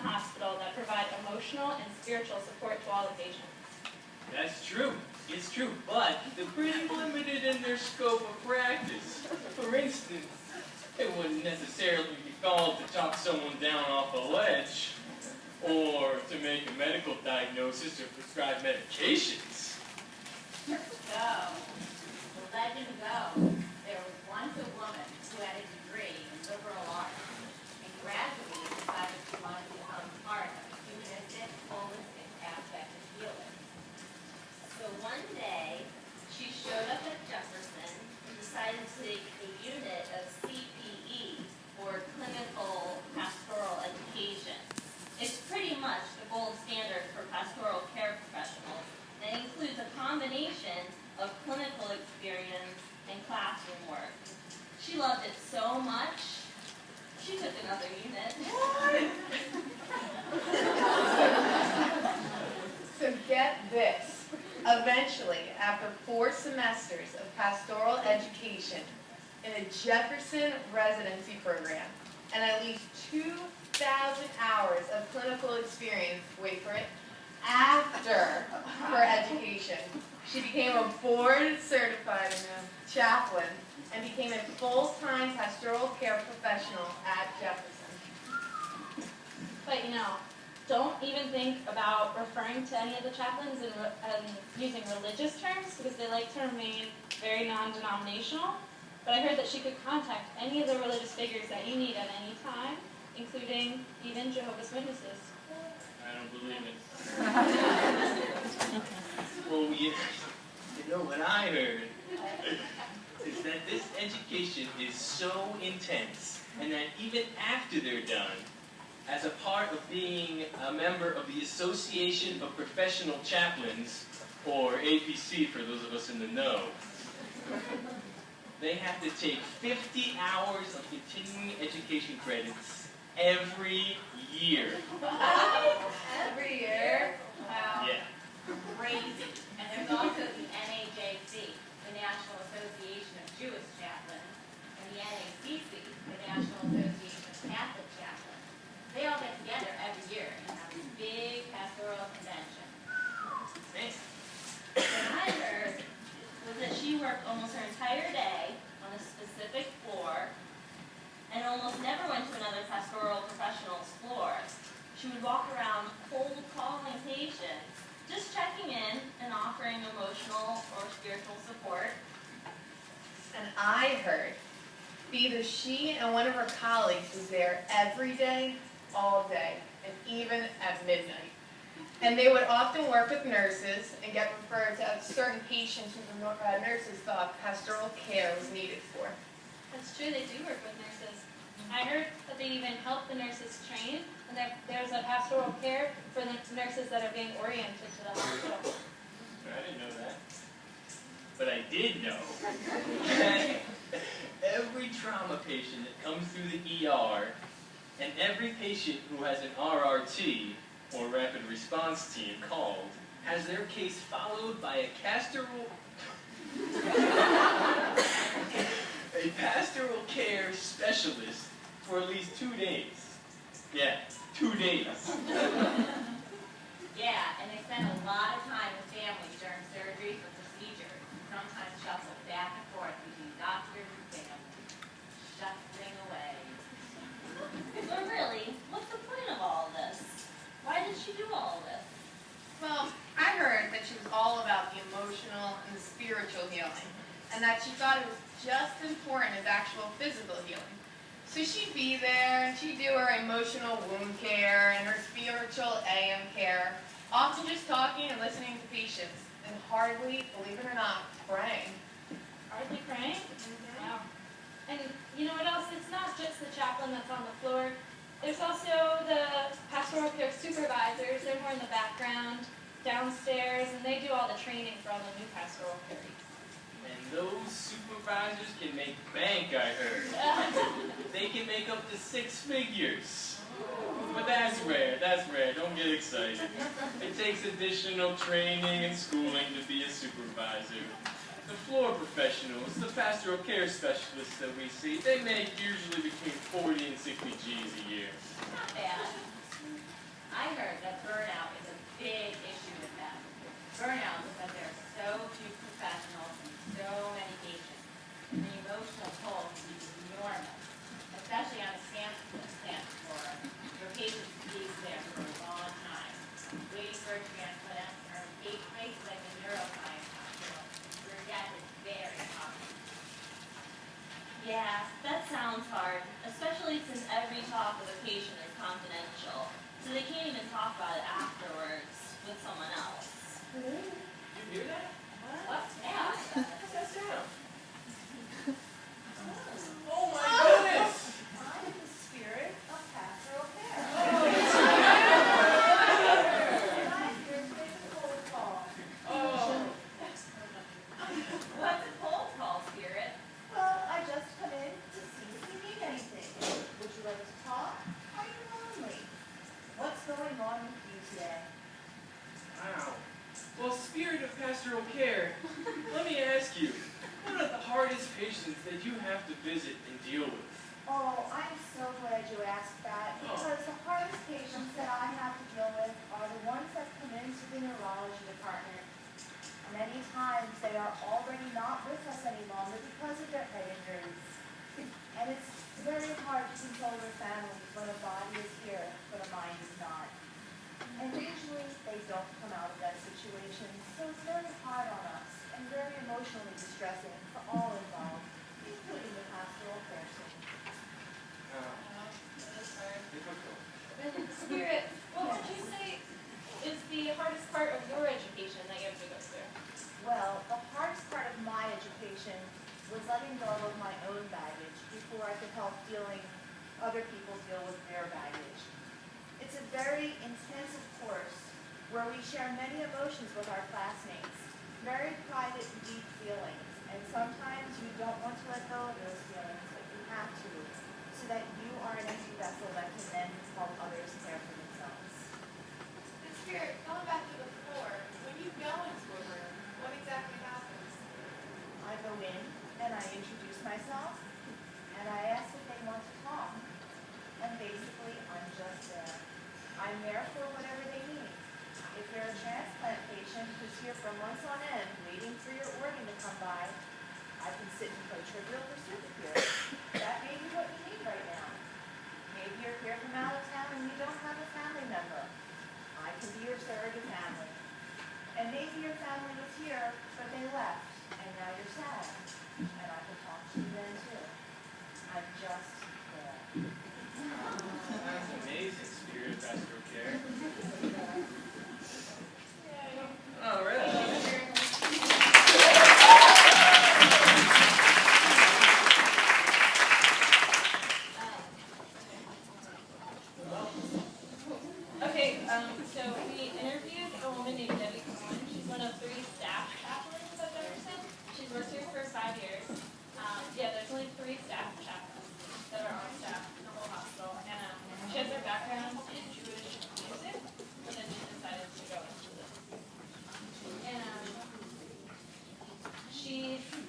hospital that provide emotional and spiritual support to all the patients. That's true. It's true, but they're pretty limited in their scope of practice. For instance, it wouldn't necessarily be called to talk someone down off a ledge, or to make a medical diagnosis or prescribe medications. The legend goes, there was once a woman who had a degree in liberal arts and gradually decided she wanted to become part of the humanistic, holistic aspect of healing. So one day, she showed up at Jefferson and decided to take a unit of CPE, or clinical pastoral education. It's pretty much the gold standard for pastoral care professionals and includes a combination of clinical experience and classroom work. She loved it so much, she took another unit. So get this. Eventually, after 4 semesters of pastoral education in a Jefferson residency program and at least 2,000 hours of clinical experience, wait for it, after her education, she became a board-certified chaplain and became a full-time pastoral care professional at Jefferson. But don't even think about referring to any of the chaplains and using religious terms, because they like to remain very non-denominational. But I heard that she could contact any of the religious figures that you need at any time, including even Jehovah's Witnesses. I don't believe it. Well, what I heard is that this education is so intense, and that even after they're done, as a part of being a member of the Association of Professional Chaplains, or APC for those of us in the know, they have to take 50 hours of continuing education credits every year. Every year? Wow. Yeah. Crazy. And there's also the NAJC, the National Association of Jewish Chaplains, and the NACC, the National Association of Catholic Chaplains. They all get together every year and have this big pastoral convention. What I heard was that she worked almost her entire day on a specific floor and almost never went to another pastoral professional's floor. She would walk around cold calling patients, just checking in and offering emotional or spiritual support. And I heard either she and one of her colleagues was there every day, all day, and even at midnight. And they would often work with nurses and get referred to certain patients who the nurses thought pastoral care was needed for. That's true, they do work with nurses. I heard that they even help the nurses train, and there's a pastoral care for the nurses that are being oriented to the hospital. I didn't know that. But I did know that every trauma patient that comes through the ER and every patient who has an RRT, or rapid response team, called, has their case followed by a pastoral care specialist for at least 2 days. Yeah, 2 days. Yeah, and they spend a lot of time with families during surgeries or procedures, sometimes shuffle back and forth between doctors and families, shuffling away. But really, what's the point of all of this? Why did she do all of this? Well, I heard that she was all about the emotional and the spiritual healing, and that she thought it was just as important as actual physical healing. So she'd be there, and she'd do her emotional wound care and her spiritual AM care, often just talking and listening to patients, and hardly, believe it or not, praying. Hardly praying? Wow. And you know what else? It's not just the chaplain that's on the floor. There's also the pastoral care supervisors. They're more in the background, downstairs, and they do all the training for all the new pastoral care. And those supervisors can make bank, I heard. They can make up to 6 figures. But that's rare, don't get excited. It takes additional training and schooling to be a supervisor. The floor professionals, the pastoral care specialists that we see, they make usually between 40 and 60 G's a year. Not bad. talk about it afterwards with someone else. You hear that? What? Yeah. What's that sound? Oh my goodness! I'm the spirit of pastoral care. Oh. I'm here to make a cold call. Oh. What's a cold call, Spirit? Well, I just come in to see if you need anything. Would you like to talk? Are you lonely? What's going on with you today? Wow. Well, Spirit of Pastoral Care, let me ask you, what are the hardest patients that you have to visit and deal with? Oh, I'm so glad you asked that, because the hardest patients that I have to deal with are the ones that come into the neurology department. Many times they are already not with us any longer because of their head injuries. And it's very hard to console their families when a body is here, but a mind is not. And usually they don't come out of that situation, so it's very hard on us and very emotionally distressing for all involved, including the pastoral care team. Difficult. And Spirit, what would you say is the hardest part of your education that you have to go through? Well, the hardest part of my education was letting go of my own baggage before I could help other people deal with their baggage. It's a very intensive course where we share many emotions with our classmates, very private and deep feelings, and sometimes you don't want to let go of those feelings, but you have to, so that you are an empty vessel that can then help others care for themselves. And Spirit, going back to before, when you go into a room, what exactly happens? I go in and I introduce myself and I ask if they want to talk. And basically, I'm just there. I'm there for whatever they need. If you're a transplant patient who's here for months on end, waiting for your organ to come by, I can sit and play Trivial Pursuit with you. That may be what you need right now. Maybe you're here from out of town and you don't have a family member. I can be your surrogate family. And maybe your family was here, but they left, and now you're sad. And I can talk to you then too. I'm just there. That's amazing, Spirit of Pastoral Care. All right. Okay, so we interviewed a woman named Debbie Cohen. She's one of 3 staff chaplains at Jefferson. She's worked here for 5 years. There's only 3 staff chaplains that are on staff in the whole hospital. And she has her background in Jewish music, but then she decided to go into this. And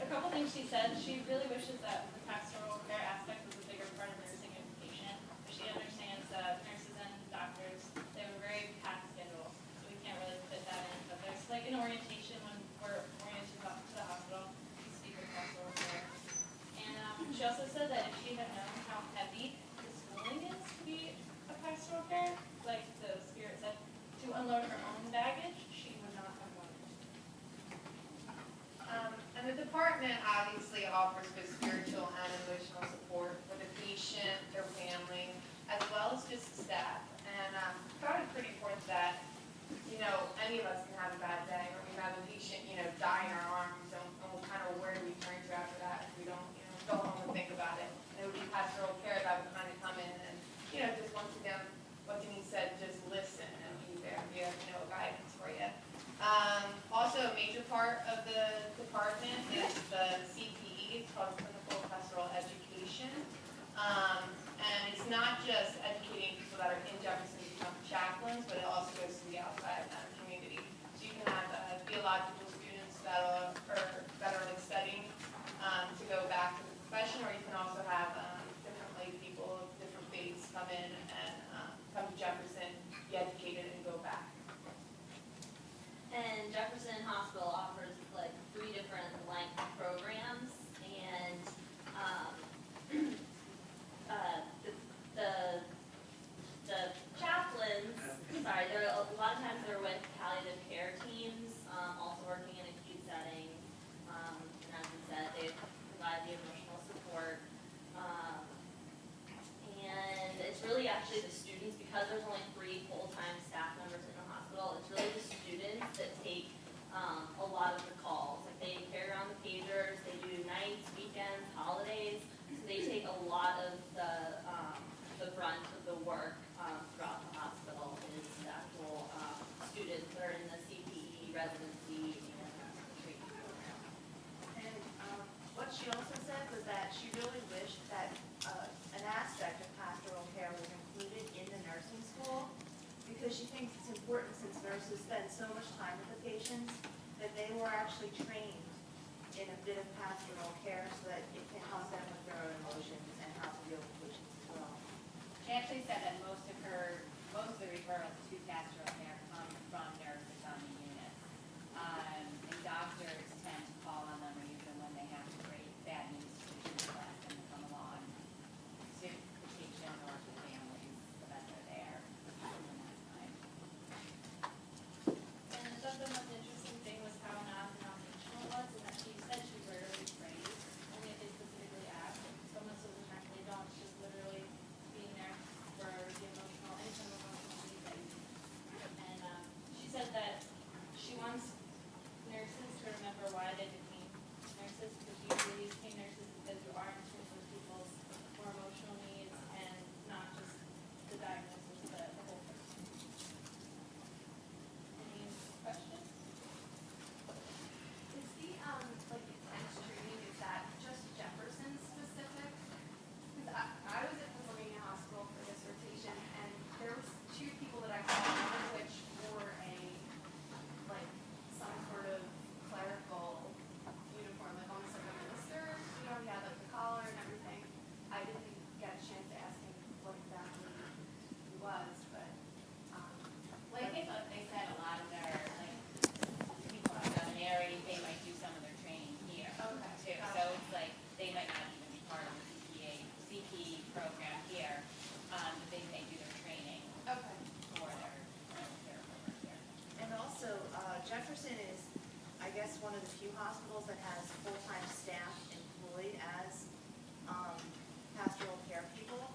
a couple things she said, she really wishes that the pastoral care aspect was a bigger part of nursing education. She understands that nurses and doctors, they have a very packed schedule, so we can't really fit that in. But there's like an orientation when we're oriented to the hospital, we speak with pastoral care. And she also said that if she had known how heavy the schooling is to be a pastoral care, like the Spirit said, to unload her own baggage, she would not have wanted to. And the department obviously offers both spiritual and emotional support for the patient, their family, as well as just the staff. And I thought it was pretty important that, any of us can have a bad day, or we have a patient, die in our arms, and we'll kind of, where do we turn to after that if we don't, go home and think about it. And it would be pastoral care that would kind of come in and, just once again, what Denise said, just listen and be there, be a guidance for you. Also, a major part of the department is the CPE, it's called Clinical Pastoral Education. And it's not just educating people that are in Jefferson to become chaplains, but it also goes to the outside community. So you can have theological students that are like studying to go back to the profession, or you can also have different lay people of different faiths come in and come to Jefferson, be educated, and go back. And Jefferson Hospital offers like 3 different length programs, and the chaplains, there are a lot of times they're with palliative care teams, also working in acute settings, and as we said, they provide the emotional support, and it's really actually the students, because there's only 3 full-time staff because she thinks it's important since nurses spend so much time with the patients that they were actually trained in a bit of pastoral care so that it can help them with their own emotions and how to deal with patients as well. She actually said that most of the referrals to pastoral care come from nurses on the unit. And doctors tend to call on them or use them when they have to break bad news to the class and come along to the patient or to families so that they're there during that time. And I thought the most interesting thing was how non-denominational it was, and that she said she rarely prays, only if they specifically ask. So most of the time they don't, it's just literally being there for the emotional, any kind of emotional needs. And she said that she wants nurses to remember why they became nurses, because usually you became nurses because you are in tune with people's more emotional needs and not just the diagnosis, but the whole person. Any questions? Is the, like, intense training, is that just Jefferson specific? Because I was at Pennsylvania Hospital for this rotation, and there was 2 people that I called, one of which wore like, some sort of clerical uniform, like almost like a minister. You know, he had like the collar and everything. I didn't get a chance to ask him what exactly he was, but, Like they said, a lot of their, like, people in seminary, they might do some of their training here Okay. too. So it's like, they might not even be part of the CP program here, but they may do their training okay. for their work here. And also, Jefferson is, I guess, one of the few hospitals that has full-time staff employed as pastoral care people.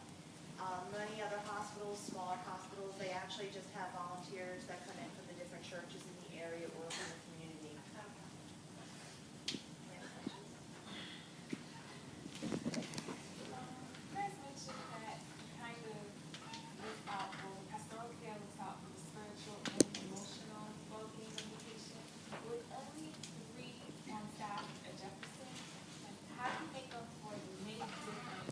Many other hospitals, smaller hospitals, they actually just have volunteers that come in from the different churches in the area or from the community. You guys mentioned that kind of look out for pastoral care, looks out for the spiritual and emotional well-being of the patient. With only 3 on staff at Jefferson, how do you make up for the many different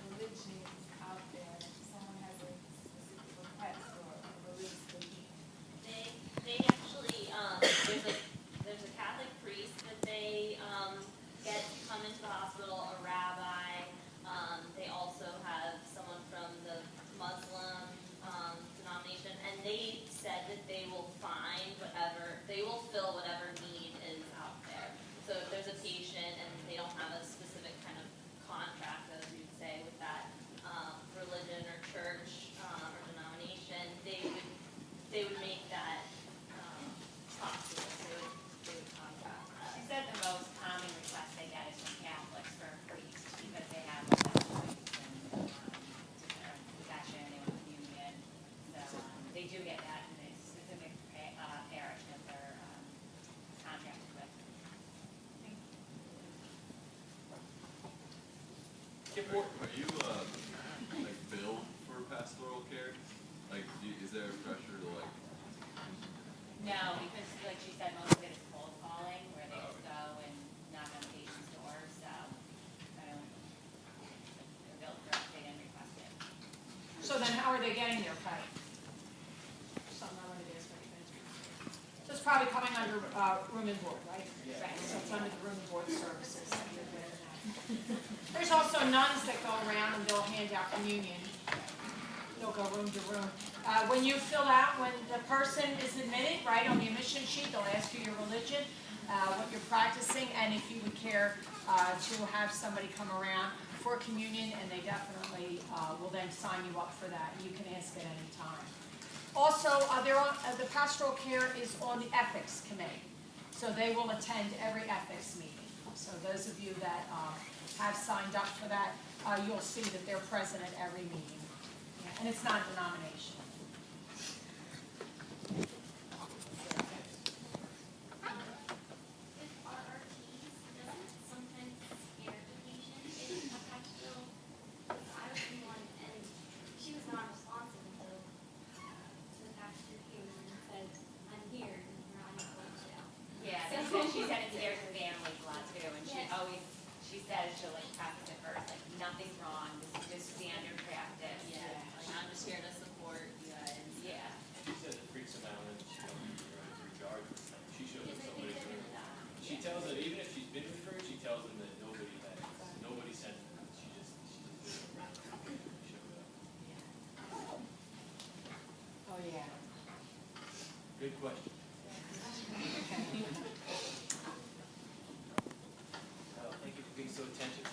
religions out there if someone has a specific request or a religious belief? They actually, there's a Catholic priest that they get to come into the hospital, a rabbi. They also have someone from the Muslim denomination, and they said that they will fill whatever need is out there. So if there's a patient and they don't have a specific kind of contract, as you'd say, with that religion or church or denomination, they would make that possible. They would contact that. She said the most common request they get is from Catholics for priests because they have a lot of rights and possession, they want communion. So they do get that in a specific parish that they're contracted with. Are you like billed for pastoral care? Like, is there a pressure to like? No, because like she said, most of it is cold calling where they just go and knock on patients' doors. So they're billed for it, they didn't request it. So then how are they getting their pay? Something I wanted to ask what you mentioned. So it's probably coming under room and board, right? Right. So it's under the room and board services. that you're getting that. There's also nuns that go around and they'll hand out communion. They'll go room to room. When you fill out, when the person is admitted, right, on the admission sheet, they'll ask you your religion, what you're practicing, and if you would care to have somebody come around for communion, and they definitely will then sign you up for that. You can ask at any time. Also, the pastoral care is on the ethics committee, so they will attend every ethics meeting. So those of you that have signed up for that, you'll see that they're present at every meeting. Yeah, and it's not denominational. With RRTs, doesn't it sometimes scare the patient in a pastoral? Because I was in one and she was not responsive until the pastor came in and said, I'm here and you're on your phone now. Yeah, she said it scares the families a lot too, and she says she'll like practice it first, like nothing's wrong, this is just standard practice. Yeah, like I'm just here to support Good question. Thank you for being so attentive.